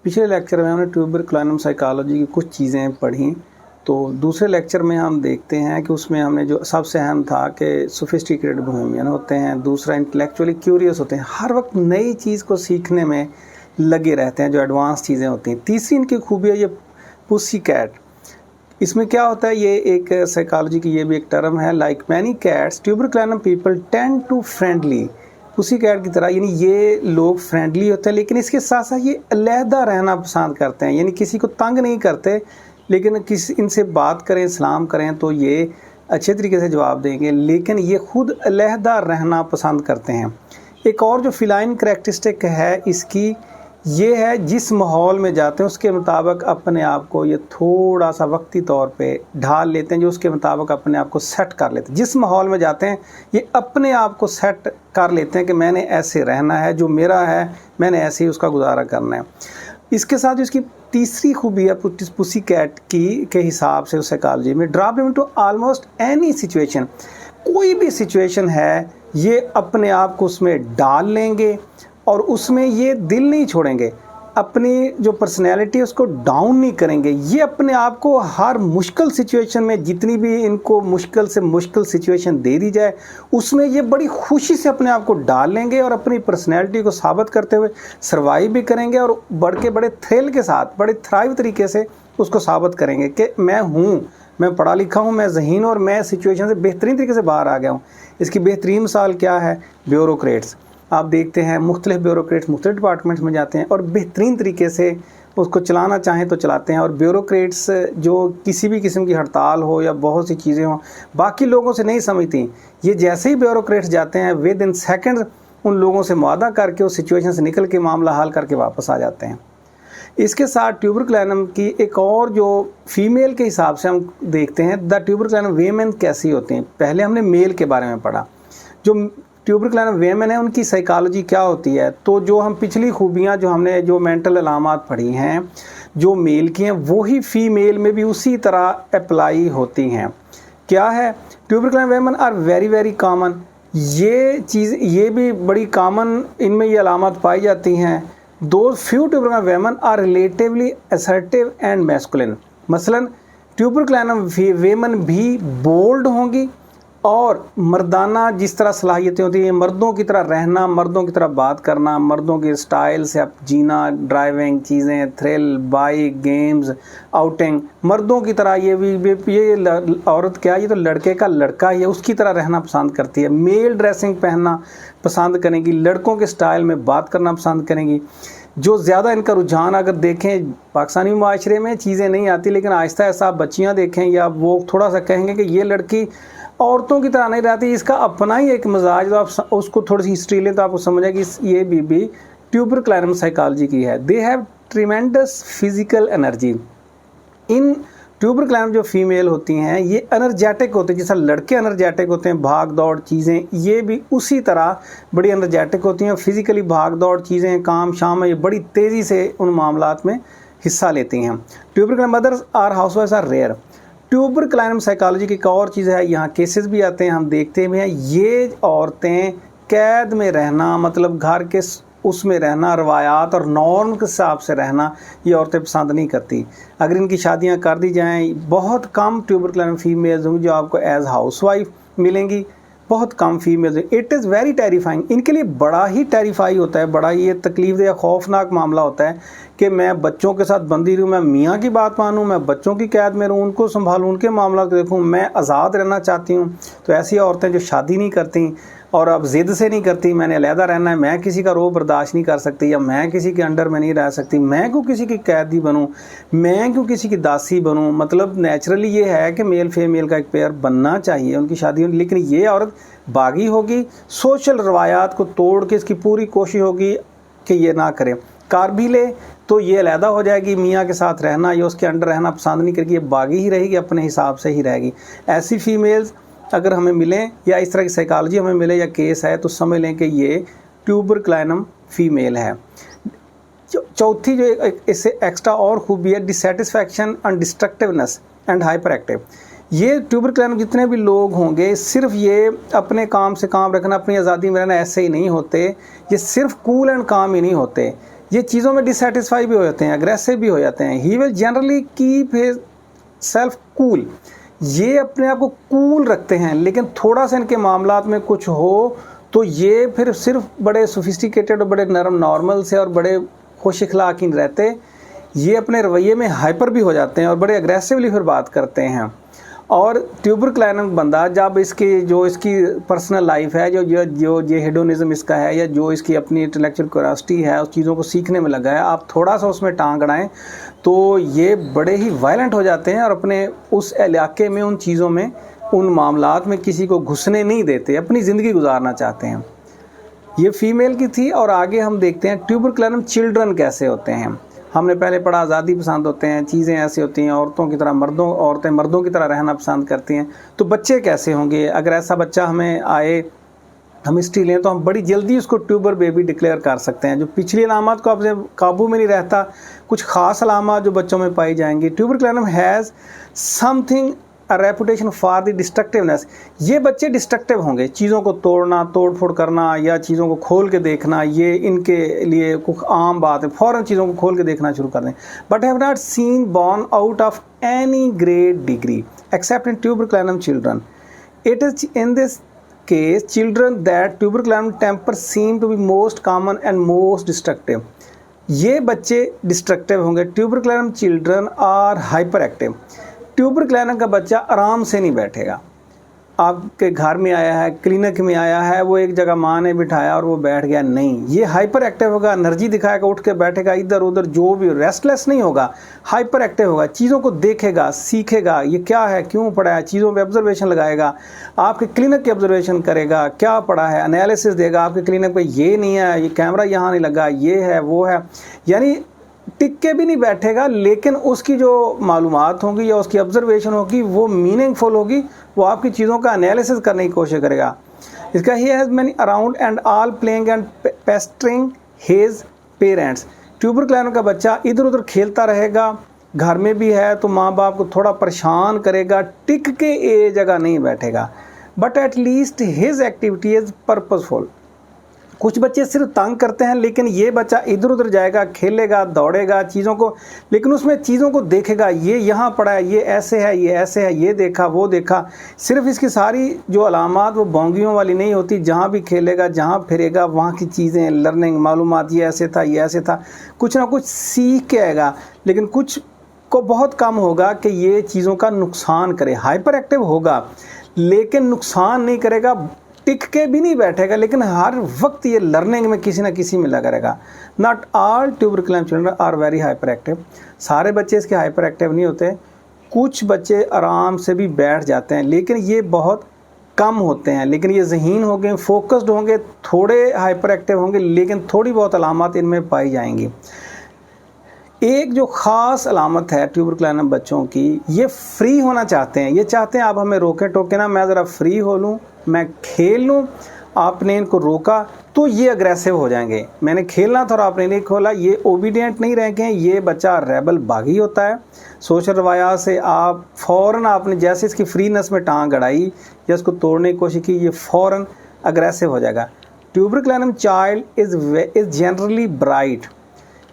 पिछले लेक्चर में हमने ट्यूबरक्लोनियम साइकोलॉजी की कुछ चीज़ें पढ़ी। तो दूसरे लेक्चर में हम देखते हैं कि उसमें हमने जो सबसे अहम था कि सोफिस्टिकेटेड बोहेमियन होते हैं, दूसरा इंटेलेक्चुअली क्यूरियस होते हैं, हर वक्त नई चीज़ को सीखने में लगे रहते हैं जो एडवांस चीज़ें होती हैं। तीसरी इनकी खूबी है ये पुसी कैट। इसमें क्या होता है, ये एक साइकोलॉजी की ये भी एक टर्म है, like many cats tuberculinum people tend to friendly, pussy cat की तरह, यानी ये लोग फ्रेंडली होते हैं लेकिन इसके साथ साथ ये अलहदा रहना पसंद करते हैं, यानी किसी को तंग नहीं करते, लेकिन किसी इनसे बात करें, सलाम करें तो ये अच्छे तरीके से जवाब देंगे, लेकिन ये खुद अलहदा रहना पसंद करते हैं। एक और जो फिलाइन करैक्टरिस्टिक है इसकी, ये है जिस माहौल में जाते हैं उसके मुताबिक अपने आप को ये थोड़ा सा वक्ती तौर पे ढाल लेते हैं, जो उसके मुताबिक अपने आप को सेट कर लेते हैं। जिस माहौल में जाते हैं ये अपने आप को सेट कर लेते हैं कि मैंने ऐसे रहना है, जो मेरा है मैंने ऐसे ही उसका गुजारा करना है। इसके साथ इसकी तीसरी खूबी है पुसी कैट की के हिसाब से उस साइकोलॉजी में, drop them to almost any situation, कोई भी सिचुएशन है ये अपने आप को उसमें डाल लेंगे और उसमें ये दिल नहीं छोड़ेंगे, अपनी जो पर्सनैलिटी है उसको डाउन नहीं करेंगे। ये अपने आप को हर मुश्किल सिचुएशन में, जितनी भी इनको मुश्किल से मुश्किल सिचुएशन दे दी जाए उसमें ये बड़ी खुशी से अपने आप को डाल लेंगे और अपनी पर्सनैलिटी को साबित करते हुए सर्वाइव भी करेंगे और बड़े थ्रिल के साथ, बड़े थ्राइव तरीके से उसको साबित करेंगे कि मैं हूँ, मैं पढ़ा लिखा हूँ, मैं ज़हीन और मैं सिचुएशन से बेहतरीन तरीके से बाहर आ गया हूँ। इसकी बेहतरीन मिसाल क्या है, ब्यूरोक्रेट्स। आप देखते हैं मुख्तलिफ ब्यूरोक्रेट्स मुख्तलिफ डिपार्टमेंट्स में जाते हैं और बेहतरीन तरीके से उसको चलाना चाहें तो चलाते हैं। और ब्यूरोक्रेट्स जो किसी भी किस्म की हड़ताल हो या बहुत सी चीज़ें हों बाकी लोगों से नहीं समझती, ये जैसे ही ब्यूरोक्रेट्स जाते हैं विद इन सेकेंड उन लोगों से मुआहदा करके उस सिचुएशन से निकल के मामला हल करके वापस आ जाते हैं। इसके साथ ट्यूबरक्लोनियम की एक और जो फीमेल के हिसाब से हम देखते हैं, द ट्यूबरक्लोनियम वेमेन कैसी होती हैं। पहले हमने मेल के बारे में पढ़ा, जो ट्यूबरक्लोनियम वेमेन है उनकी साइकोलॉजी क्या होती है। तो जो हम पिछली खूबियाँ जो हमने जो मेंटल अलामात पढ़ी हैं जो मेल की हैं, वही फीमेल में भी उसी तरह अप्लाई होती हैं। क्या है, tuberculinum women are very very common, ये चीज़ ये भी बड़ी कॉमन इनमें ये अलामत पाई जाती हैं। Though few tuberculinum women are relatively assertive and masculine, मसलन ट्यूबरक्लोनियम वेमेन भी बोल्ड होंगी और मर्दाना जिस तरह सलाहियतें होती हैं, मर्दों की तरह रहना, मर्दों की तरह बात करना, मर्दों के स्टाइल से आप जीना, ड्राइविंग चीज़ें, थ्रिल, बाइक, गेम्स, आउटिंग, मर्दों की तरह ये औरत क्या, ये तो लड़के का लड़का ही है, उसकी तरह रहना पसंद करती है। मेल ड्रेसिंग पहनना पसंद करेंगी, लड़कों के स्टाइल में बात करना पसंद करेंगी। जो ज़्यादा इनका रुझान अगर देखें पाकिस्तानी माशरे में चीज़ें नहीं आती, लेकिन आहिस्ता ऐसा बच्चियाँ देखें या वो थोड़ा सा कहेंगे कि ये लड़की औरतों की तरह नहीं रहती, इसका अपना ही एक मिजाज, तो आप उसको थोड़ी सी हिस्ट्री लें तो आपको समझें कि ये भी ट्यूबरक्लोनियम साइकोलॉजी की है। They have tremendous physical energy. इन ट्यूबरक्लोनियम जो फीमेल होती हैं ये एनर्जेटिक होते हैं, जैसा लड़के एनर्जेटिक होते हैं, भाग दौड़ चीज़ें, ये भी उसी तरह बड़ी एनर्जेटिक होती हैं। फिज़िकली भाग दौड़ चीज़ें, काम शाम में ये बड़ी तेज़ी से उन मामलात में हिस्सा लेती हैं। ट्यूबरक्लोनियम मदर्स आर हाउसवाइफ्स आर रेयर। ट्यूबरक्लोनियम साइकोलॉजी की एक और चीज़ है, यहाँ केसेस भी आते हैं, हम देखते भी हैं, ये औरतें कैद में रहना, मतलब घर के उसमें रहना, रवायात और नॉर्म के हिसाब से रहना ये औरतें पसंद नहीं करती। अगर इनकी शादियाँ कर दी जाएं, बहुत कम ट्यूबरक्लोनियम फीमेल्स होंगी जो आपको एज हाउसवाइफ मिलेंगी, बहुत कम females. It is very terrifying, इनके लिए बड़ा ही टेरिफाई होता है, बड़ा ही ये तकलीफ या खौफनाक मामला होता है कि मैं बच्चों के साथ बंदी रहूँ, मैं मियाँ की बात मानूँ, मैं बच्चों की कैद में रहूँ, उनको संभालूँ, उनके मामला को देखूँ, मैं आज़ाद रहना चाहती हूँ। तो ऐसी औरतें जो शादी नहीं करती और अब ज़िद से नहीं करती मैंने अलहदा रहना है, मैं किसी का रोब बर्दाश्त नहीं कर सकती, या मैं किसी के अंडर में नहीं रह सकती, मैं क्यों किसी की कैदी बनूँ, मैं क्यों किसी की दासी बनूँ। मतलब नेचुरली ये है कि मेल फीमेल का एक पेयर बनना चाहिए उनकी शादी होगी, लेकिन ये औरत बागी होगी, सोशल रवायात को तोड़ के इसकी पूरी कोशिश होगी कि ये ना करें। कार भी ले तो ये अलहदा हो जाएगी, मियाँ के साथ रहना या उसके अंडर रहना पसंद नहीं करेगी, ये बागी ही रहेगी, अपने हिसाब से ही रहेगी। ऐसी फीमेल्स अगर हमें मिलें या इस तरह की साइकोलॉजी हमें मिले या केस है तो समझ लें कि ये ट्यूबरक्लोनियम फीमेल है। चौथी जो इससे एक्स्ट्रा और खूबी है, dissatisfaction and डिस्ट्रक्टिवनेस and hyper active. ये ट्यूबरक्लोनियम जितने भी लोग होंगे सिर्फ ये अपने काम से काम रखना, अपनी आज़ादी में रहना ऐसे ही नहीं होते, ये सिर्फ कूल एंड काम ही नहीं होते, ये चीज़ों में डिससेटिस्फाई भी हो जाते हैं, अग्रेसिव भी हो जाते हैं। He will generally keep his self cool, ये अपने आप को कूल रखते हैं, लेकिन थोड़ा सा इनके मामलात में कुछ हो तो ये फिर सिर्फ बड़े सोफिस्टिकेटेड और बड़े नरम नॉर्मल से और बड़े खुश इखलाक ही रहते, ये अपने रवैये में हाइपर भी हो जाते हैं और बड़े अग्रेसिवली फिर बात करते हैं। और ट्यूबरक्लाइनम बंदा जब इसकी पर्सनल लाइफ है, जो ये हेडोनिज्म इसका है, या जो इसकी अपनी इंटेलेक्चुअल क्यूरियोसिटी है, उस चीज़ों को सीखने में लगा है, आप थोड़ा सा उसमें टांग अड़ाएं तो ये बड़े ही वायलेंट हो जाते हैं और अपने उस इलाके में, उन चीज़ों में, उन मामलात में किसी को घुसने नहीं देते, अपनी ज़िंदगी गुजारना चाहते हैं। ये फीमेल की थी। और आगे हम देखते हैं ट्यूबरक्लाइनम चिल्ड्रन कैसे होते हैं। हमने पहले पढ़ा आज़ादी पसंद होते हैं, चीज़ें ऐसी होती हैं, औरतों की तरह औरतें मर्दों की तरह रहना पसंद करती हैं। तो बच्चे कैसे होंगे? अगर ऐसा बच्चा हमें आए, हम हिस्ट्री लें, तो हम बड़ी जल्दी उसको ट्यूबर बेबी डिक्लेयर कर सकते हैं। जो पिछली अलामत को आपसे काबू में नहीं रहता, कुछ ख़ास अलामत जो बच्चों में पाई जाएंगी। Tuberculinum has something a reputation for the destructiveness. ये बच्चे डिस्ट्रक्टिव होंगे, चीज़ों को तोड़ना, तोड़ फोड़ करना या चीज़ों को खोल के देखना, ये इनके लिए कुछ आम बात है, फ़ौरन चीज़ों को खोल के देखना शुरू कर दें। But have not seen borne out of any great degree except in tuberculinum children. It is in this case children that tuberculum temper seem to be most common and most destructive। ये बच्चे destructive होंगे। ट्यूबरक्लाइनम children are hyper active. ट्यूबरक्लाइनम का बच्चा आराम से नहीं बैठेगा। आपके घर में आया है, क्लिनिक में आया है, वो एक जगह माँ ने बिठाया और वो बैठ गया, नहीं, ये हाइपर एक्टिव होगा, एनर्जी दिखाएगा, उठ के बैठेगा, इधर उधर जो भी, रेस्टलेस नहीं होगा, हाइपर एक्टिव होगा, चीज़ों को देखेगा, सीखेगा, ये क्या है, क्यों पढ़ा है, चीज़ों पे ऑब्जर्वेशन लगाएगा, आपके क्लिनिक की ऑब्जर्वेशन करेगा, क्या पढ़ा है, एनालिसिस देगा आपके क्लिनिक पे, ये नहीं है, ये कैमरा यहाँ नहीं लगा, ये है, वो है, यानी टिक के भी नहीं बैठेगा, लेकिन उसकी जो मालूमात होंगी या उसकी ऑब्जर्वेशन होगी वो मीनिंगफुल होगी, वो आपकी चीज़ों का एनालिसिस करने की कोशिश करेगा। इसका ही has many around and all playing and pestering his parents. Tuberculinum का बच्चा इधर उधर खेलता रहेगा, घर में भी है तो माँ बाप को थोड़ा परेशान करेगा, टिक के एक जगह नहीं बैठेगा। But at least his activity is purposeful. कुछ बच्चे सिर्फ तंग करते हैं, लेकिन ये बच्चा इधर उधर जाएगा, खेलेगा, दौड़ेगा चीज़ों को, लेकिन उसमें चीज़ों को देखेगा, ये यहाँ पड़ा है, ये ऐसे है, ये ऐसे है, ये देखा, वो देखा। सिर्फ इसकी सारी जो अलामात वो बोंगियों वाली नहीं होती, जहाँ भी खेलेगा, जहाँ फिरेगा, वहाँ की चीज़ें, लर्निंग, मालूमात, ये ऐसे था, ये ऐसे था, कुछ ना कुछ सीख के आएगा। लेकिन कुछ को बहुत कम होगा कि ये चीज़ों का नुकसान करे। हाइपर एक्टिव होगा लेकिन नुकसान नहीं करेगा, टिक के भी नहीं बैठेगा, लेकिन हर वक्त ये लर्निंग में किसी ना किसी में लगा रहेगा। Not all tuberculinum children are very hyper active. सारे बच्चे इसके हाइपर एक्टिव नहीं होते। कुछ बच्चे आराम से भी बैठ जाते हैं, लेकिन ये बहुत कम होते हैं। लेकिन ये ज़हीन होंगे, फोकस्ड होंगे, थोड़े हाइपर एक्टिव होंगे, लेकिन थोड़ी बहुत अलामत इनमें पाई जाएंगी। एक जो ख़ास अलामत है ट्यूबरक्लाइनम बच्चों की, ये फ्री होना चाहते हैं। ये चाहते हैं आप हमें रोके टोके ना, मैं ज़रा फ्री हो लूँ, मैं खेल लूँ। आपने इनको रोका तो ये अग्रेसिव हो जाएंगे। मैंने खेलना था और आपने नहीं खोला, ये ओबीडियंट नहीं रह गए। ये बच्चा रेबल बागी होता है। सोशल रवायात से आप फ़ौरन, आपने जैसे इसकी फ्रीनेस में टांग अड़ाई या इसको तोड़ने की कोशिश की, ये फ़ौरन अग्रेसिव हो जाएगा। ट्यूबरक्लाइनम चाइल्ड इज़ जनरली ब्राइट।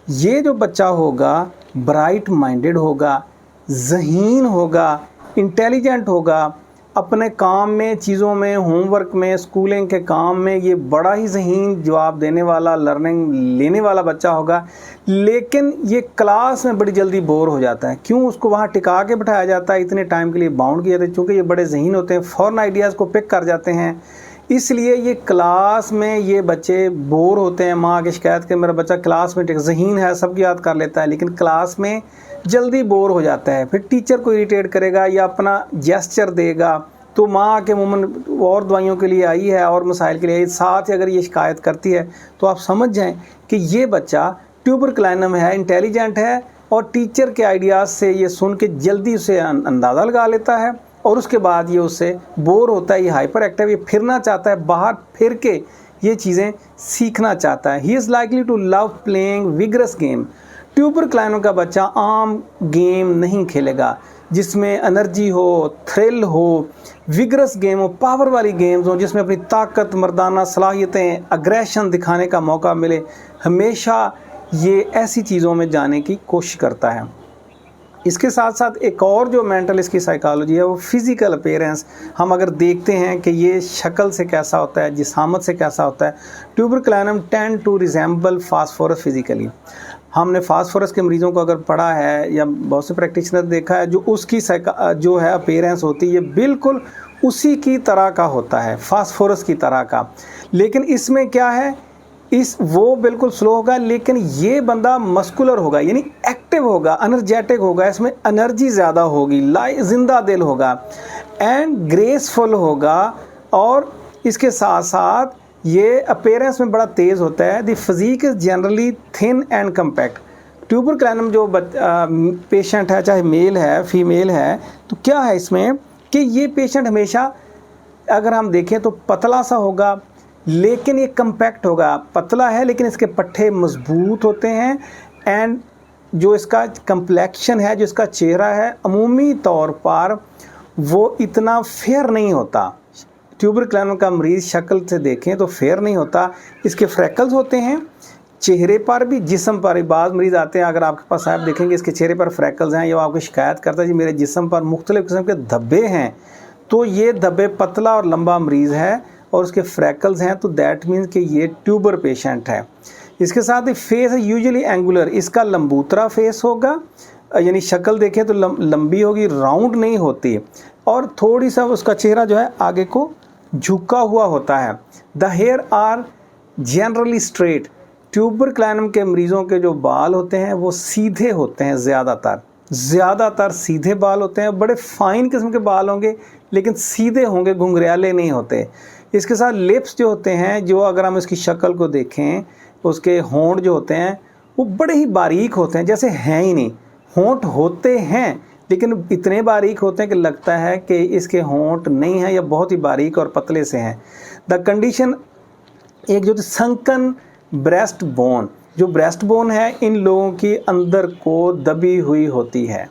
ये जो बच्चा होगा ब्राइट माइंडेड होगा, ज़हीन होगा, इंटेलिजेंट होगा, अपने काम में, चीज़ों में, होमवर्क में, स्कूलिंग के काम में ये बड़ा ही ज़हीन जवाब देने वाला, लर्निंग लेने वाला बच्चा होगा। लेकिन ये क्लास में बड़ी जल्दी बोर हो जाता है। क्यों? उसको वहाँ टिका के बिठाया जाता है, इतने टाइम के लिए बाउंड किया जाता है, क्योंकि ये बड़े ज़हीन होते हैं, फ़ौरन आइडियाज़ को पिक कर जाते हैं। इसलिए ये क्लास में ये बच्चे बोर होते हैं। माँ की शिकायत के मेरा बच्चा क्लास में ज़हीन है, सबकी याद कर लेता है, लेकिन क्लास में जल्दी बोर हो जाता है। फिर टीचर को इरिटेट करेगा या अपना जेस्चर देगा, तो माँ के मुँह में और दवाइयों के लिए आई है और मसाइल के लिए आई, साथ ही अगर ये शिकायत करती है तो आप समझ जाएं कि ये बच्चा ट्यूबरक्लाइनम है, इंटेलिजेंट है, और टीचर के आइडियाज़ से ये सुन के जल्दी उसे अंदाज़ा लगा लेता है, और उसके बाद ये उससे बोर होता है। ये हाइपर एक्टिव, ये फिरना चाहता है, बाहर फिर के ये चीज़ें सीखना चाहता है। He is likely to love playing vigorous game. Tuberculinum का बच्चा आम गेम नहीं खेलेगा जिसमें एनर्जी हो, थ्रिल हो, विगरस गेम हो, पावर वाली गेम्स हो, जिसमें अपनी ताकत, मर्दाना सलाहियतें, अग्रेशन दिखाने का मौका मिले। हमेशा ये ऐसी चीज़ों में जाने की कोशिश करता है। इसके साथ साथ एक और जो मेंटल इसकी साइकोलॉजी है वो फिज़िकल अपीयरेंस। हम अगर देखते हैं कि ये शक्ल से कैसा होता है, जिसामत से कैसा होता है, tuberculinum tend to resemble phosphorus physically. हमने फास्फोरस के मरीज़ों को अगर पढ़ा है या बहुत से प्रैक्टिशनर देखा है, जो उसकी जो है अपीयरेंस होती है बिल्कुल उसी की तरह का होता है, फास्फोरस की तरह का। लेकिन इसमें क्या है, वो बिल्कुल स्लो होगा, लेकिन ये बंदा मस्कुलर होगा, यानी एक्टिव होगा, एनर्जेटिक होगा, इसमें एनर्जी ज़्यादा होगी, जिंदा दिल होगा एंड ग्रेसफुल होगा। और इसके साथ साथ ये अपीयरेंस में बड़ा तेज़ होता है। The physique is generally thin and compact. Tuberculinum जो पेशेंट है, चाहे मेल है फीमेल है, तो क्या है इसमें कि ये पेशेंट हमेशा अगर हम देखें तो पतला सा होगा, लेकिन ये कम्पैक्ट होगा। पतला है लेकिन इसके पट्टे मजबूत होते हैं एंड जो इसका कम्प्लेक्शन है, जो इसका चेहरा है, अमूमी तौर पर वो इतना फेयर नहीं होता। ट्यूबरक्लाइनम का मरीज़ शक्ल से देखें तो फेयर नहीं होता। इसके फ्रैकल्स होते हैं चेहरे पर भी, जिस्म पर भी। बाज़ मरीज़ आते हैं, अगर आपके पास आप देखेंगे इसके चेहरे पर फ्रैकल्स हैं, या आपकी शिकायत करता है जी मेरे जिस्म पर मुख्तलिफ़ किस्म के धब्बे हैं, तो ये धब्बे पतला और लंबा मरीज़ है और उसके फ्रैकल्स हैं, तो दैट मीन्स कि ये ट्यूबर पेशेंट है। इसके साथ ही फेस है यूजुअली एंगुलर, इसका लंबूतरा फेस होगा, यानी शक्ल देखें तो लंबी होगी, राउंड नहीं होती, और थोड़ी सा उसका चेहरा जो है आगे को झुका हुआ होता है। The hair are generally straight. Tuberculinum के मरीज़ों के जो बाल होते हैं वो सीधे होते हैं, ज़्यादातर सीधे बाल होते हैं। बड़े फाइन किस्म के बाल होंगे लेकिन सीधे होंगे, घुंघराले नहीं होते। इसके साथ लिप्स जो होते हैं, जो अगर हम इसकी शक्ल को देखें, उसके होंठ जो होते हैं वो बड़े ही बारीक होते हैं, जैसे हैं ही नहीं। होंठ होते हैं लेकिन इतने बारीक होते हैं कि लगता है कि इसके होंठ नहीं हैं या बहुत ही बारीक और पतले से हैं। द कंडीशन, एक जो संकन ब्रेस्ट बोन, जो ब्रेस्ट बोन है इन लोगों की अंदर को दबी हुई होती है।